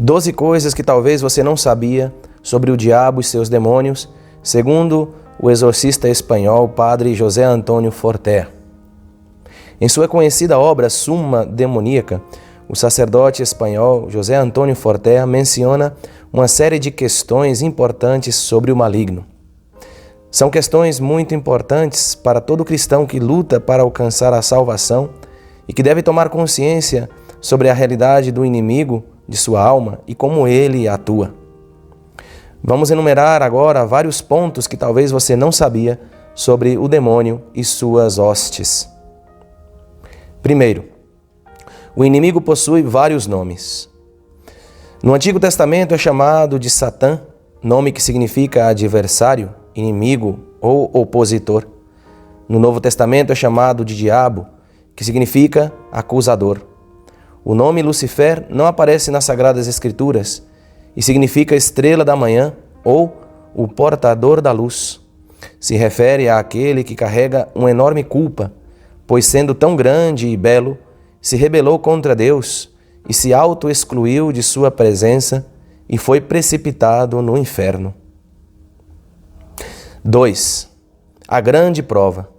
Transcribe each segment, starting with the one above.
12 coisas que talvez você não sabia sobre o diabo e seus demônios, segundo o exorcista espanhol Padre José Antônio Fortea. Em sua conhecida obra Summa Demoníaca, o sacerdote espanhol José Antônio Fortea menciona uma série de questões importantes sobre o maligno. São questões muito importantes para todo cristão que luta para alcançar a salvação e que deve tomar consciência sobre a realidade do inimigo de sua alma e como ele atua. Vamos enumerar agora vários pontos que talvez você não sabia sobre o demônio e suas hostes. Primeiro, o inimigo possui vários nomes. No Antigo Testamento é chamado de Satã, nome que significa adversário, inimigo ou opositor. No Novo Testamento é chamado de diabo, que significa acusador. O nome Lucifer não aparece nas Sagradas Escrituras e significa estrela da manhã ou o portador da luz. Se refere àquele que carrega uma enorme culpa, pois sendo tão grande e belo, se rebelou contra Deus e se auto-excluiu de sua presença e foi precipitado no inferno. 2. A grande prova.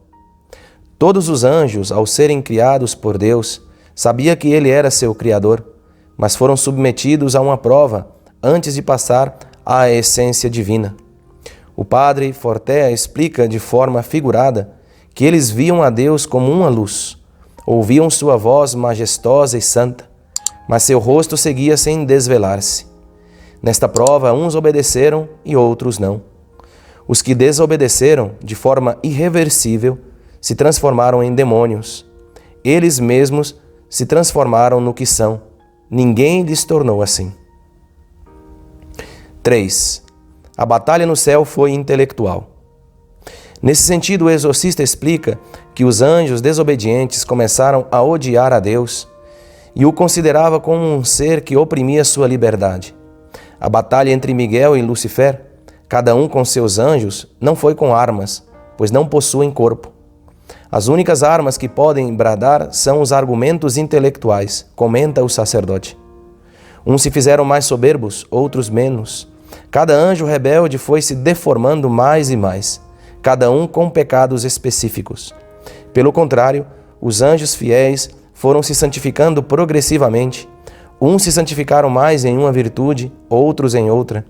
Todos os anjos, ao serem criados por Deus, sabiam que Ele era seu Criador, mas foram submetidos a uma prova antes de passar à essência divina. O padre Fortea explica de forma figurada que eles viam a Deus como uma luz, ouviam sua voz majestosa e santa, mas seu rosto seguia sem desvelar-se. Nesta prova, uns obedeceram e outros não. Os que desobedeceram de forma irreversível se transformaram em demônios. Eles mesmos se transformaram no que são. Ninguém lhes tornou assim. 3. A batalha no céu foi intelectual. Nesse sentido, o exorcista explica que os anjos desobedientes começaram a odiar a Deus e o considerava como um ser que oprimia sua liberdade. A batalha entre Miguel e Lucifer, cada um com seus anjos, não foi com armas, pois não possuem corpo. As únicas armas que podem bradar são os argumentos intelectuais, comenta o sacerdote. Uns se fizeram mais soberbos, outros menos. Cada anjo rebelde foi se deformando mais e mais, cada um com pecados específicos. Pelo contrário, os anjos fiéis foram se santificando progressivamente. Uns se santificaram mais em uma virtude, outros em outra.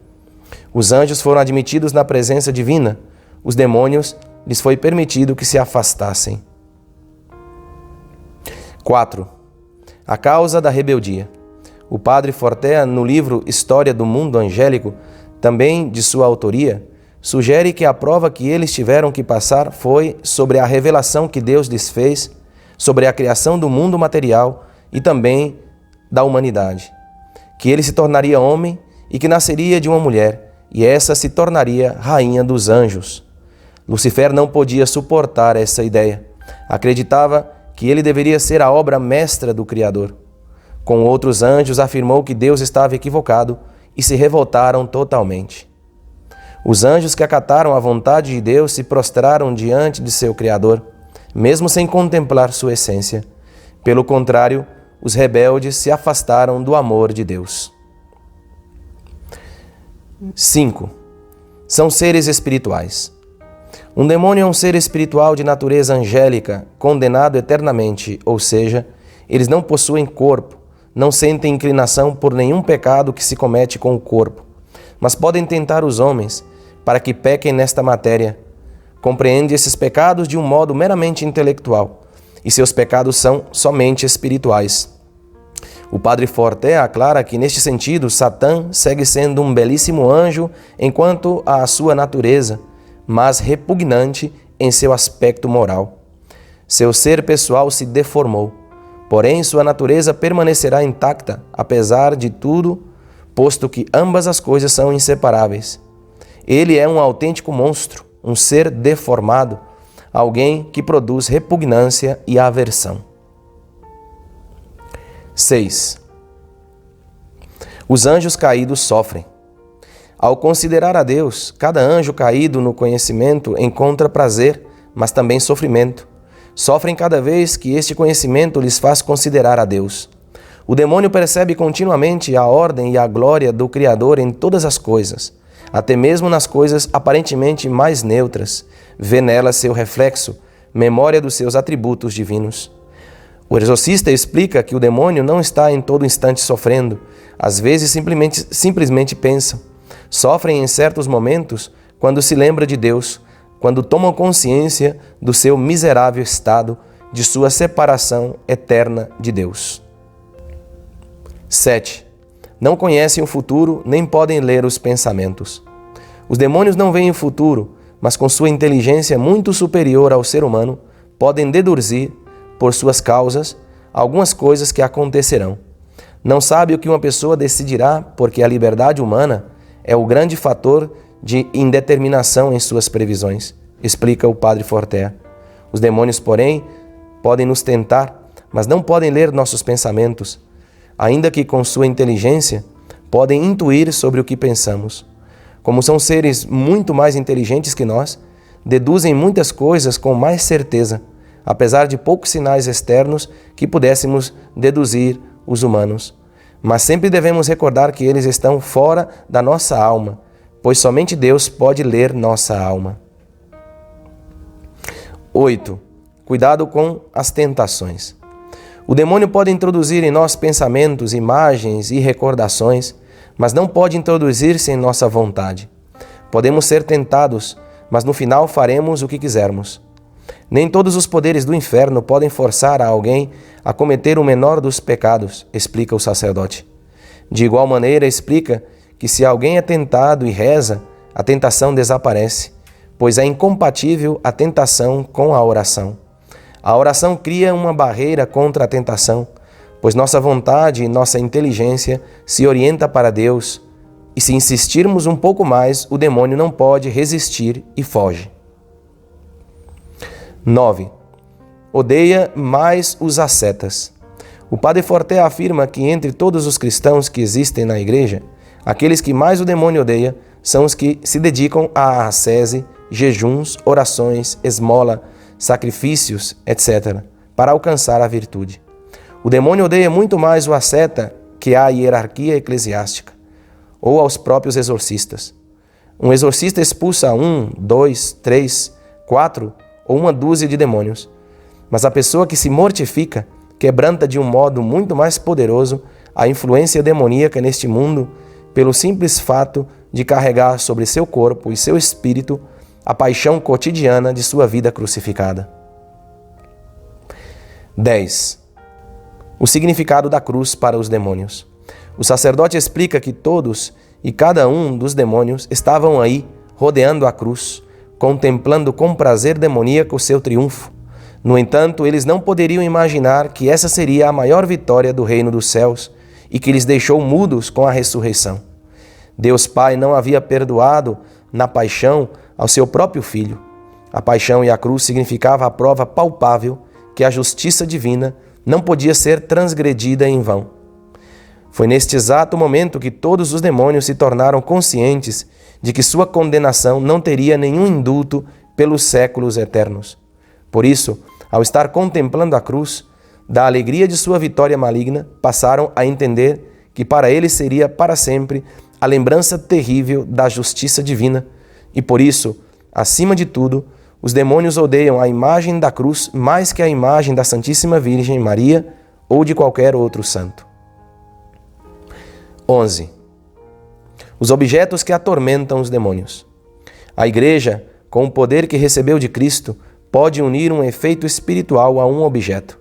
Os anjos foram admitidos na presença divina. Os demônios lhes foi permitido que se afastassem. 4. A causa da rebeldia. O padre Fortea, no livro História do Mundo Angélico, também de sua autoria, sugere que a prova que eles tiveram que passar foi sobre a revelação que Deus lhes fez, sobre a criação do mundo material e também da humanidade, que ele se tornaria homem e que nasceria de uma mulher, e essa se tornaria rainha dos anjos. Lucifer não podia suportar essa ideia. Acreditava que ele deveria ser a obra mestra do Criador. Com outros anjos, afirmou que Deus estava equivocado e se revoltaram totalmente. Os anjos que acataram a vontade de Deus se prostraram diante de seu Criador, mesmo sem contemplar sua essência. Pelo contrário, os rebeldes se afastaram do amor de Deus. 5. São seres espirituais. Um demônio é um ser espiritual de natureza angélica, condenado eternamente, ou seja, eles não possuem corpo, não sentem inclinação por nenhum pecado que se comete com o corpo, mas podem tentar os homens para que pequem nesta matéria. Compreende esses pecados de um modo meramente intelectual, e seus pecados são somente espirituais. O padre Fortea aclara que, neste sentido, Satã segue sendo um belíssimo anjo enquanto à sua natureza, mas repugnante em seu aspecto moral. Seu ser pessoal se deformou, porém sua natureza permanecerá intacta, apesar de tudo, posto que ambas as coisas são inseparáveis. Ele é um autêntico monstro, um ser deformado, alguém que produz repugnância e aversão. 6. Os anjos caídos sofrem. Ao considerar a Deus, cada anjo caído no conhecimento encontra prazer, mas também sofrimento. Sofrem cada vez que este conhecimento lhes faz considerar a Deus. O demônio percebe continuamente a ordem e a glória do Criador em todas as coisas, até mesmo nas coisas aparentemente mais neutras. Vê nelas seu reflexo, memória dos seus atributos divinos. O exorcista explica que o demônio não está em todo instante sofrendo. Às vezes simplesmente pensa. Sofrem em certos momentos quando se lembra de Deus, quando tomam consciência do seu miserável estado, de sua separação eterna de Deus. 7. Não conhecem o futuro nem podem ler os pensamentos. Os demônios não veem o futuro, mas com sua inteligência muito superior ao ser humano, podem deduzir, por suas causas, algumas coisas que acontecerão. Não sabe o que uma pessoa decidirá, porque a liberdade humana é o grande fator de indeterminação em suas previsões, explica o Padre Forter. Os demônios, porém, podem nos tentar, mas não podem ler nossos pensamentos, ainda que com sua inteligência podem intuir sobre o que pensamos. Como são seres muito mais inteligentes que nós, deduzem muitas coisas com mais certeza, apesar de poucos sinais externos que pudéssemos deduzir os humanos. Mas sempre devemos recordar que eles estão fora da nossa alma, pois somente Deus pode ler nossa alma. 8. Cuidado com as tentações. O demônio pode introduzir em nós pensamentos, imagens e recordações, mas não pode introduzir-se em nossa vontade. Podemos ser tentados, mas no final faremos o que quisermos. Nem todos os poderes do inferno podem forçar a alguém a cometer o menor dos pecados, explica o sacerdote. De igual maneira, explica que se alguém é tentado e reza, a tentação desaparece, pois é incompatível a tentação com a oração. A oração cria uma barreira contra a tentação, pois nossa vontade e nossa inteligência se orienta para Deus, e se insistirmos um pouco mais, o demônio não pode resistir e foge. 9. Odeia mais os ascetas. O Padre Forte afirma que entre todos os cristãos que existem na Igreja, aqueles que mais o demônio odeia são os que se dedicam à ascese, jejuns, orações, esmola, sacrifícios, etc., para alcançar a virtude. O demônio odeia muito mais o asceta que a hierarquia eclesiástica, ou aos próprios exorcistas. Um exorcista expulsa 1, 2, 3, 4 ou uma dúzia de demônios, mas a pessoa que se mortifica quebranta de um modo muito mais poderoso a influência demoníaca neste mundo pelo simples fato de carregar sobre seu corpo e seu espírito a paixão cotidiana de sua vida crucificada. 10. O significado da cruz para os demônios. O sacerdote explica que todos e cada um dos demônios estavam aí, rodeando a cruz, contemplando com prazer demoníaco o seu triunfo. No entanto, eles não poderiam imaginar que essa seria a maior vitória do reino dos céus e que lhes deixou mudos com a ressurreição. Deus Pai não havia perdoado na paixão ao seu próprio Filho. A paixão e a cruz significava a prova palpável que a justiça divina não podia ser transgredida em vão. Foi neste exato momento que todos os demônios se tornaram conscientes de que sua condenação não teria nenhum indulto pelos séculos eternos. Por isso, ao estar contemplando a cruz, da alegria de sua vitória maligna, passaram a entender que para eles seria para sempre a lembrança terrível da justiça divina, e por isso, acima de tudo, os demônios odeiam a imagem da cruz mais que a imagem da Santíssima Virgem Maria ou de qualquer outro santo. 11. Os objetos que atormentam os demônios. A Igreja, com o poder que recebeu de Cristo, pode unir um efeito espiritual a um objeto.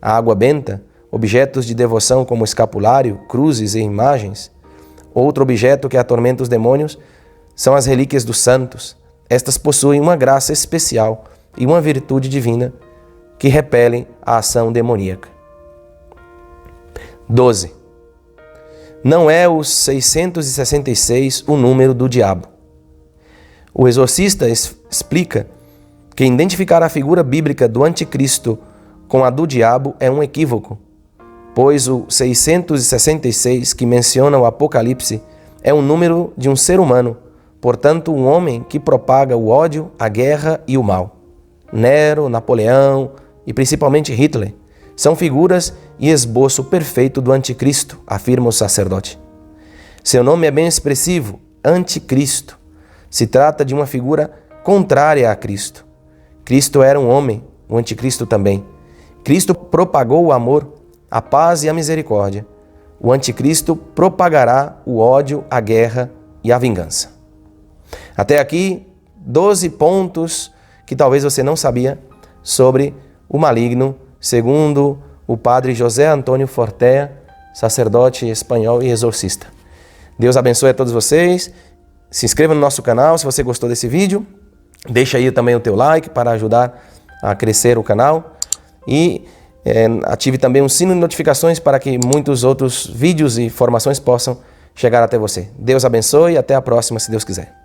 A água benta, objetos de devoção como escapulário, cruzes e imagens. Outro objeto que atormenta os demônios são as relíquias dos santos. Estas possuem uma graça especial e uma virtude divina que repelem a ação demoníaca. 12. Não é o 666 o número do diabo. O exorcista explica que identificar a figura bíblica do anticristo com a do diabo é um equívoco, pois o 666 que menciona o Apocalipse é o número de um ser humano, portanto um homem que propaga o ódio, a guerra e o mal. Nero, Napoleão e principalmente Hitler são figuras e esboço perfeito do anticristo, afirma o sacerdote. Seu nome é bem expressivo, anticristo. Se trata de uma figura contrária a Cristo. Cristo era um homem, o anticristo também. Cristo propagou o amor, a paz e a misericórdia. O anticristo propagará o ódio, a guerra e a vingança. Até aqui, 12 pontos que talvez você não sabia sobre o maligno, segundo o padre José Antônio Fortea, sacerdote espanhol e exorcista. Deus abençoe a todos vocês. Se inscreva no nosso canal se você gostou desse vídeo. Deixa aí também o teu like para ajudar a crescer o canal. E ative também um sino de notificações para que muitos outros vídeos e informações possam chegar até você. Deus abençoe e até a próxima, se Deus quiser.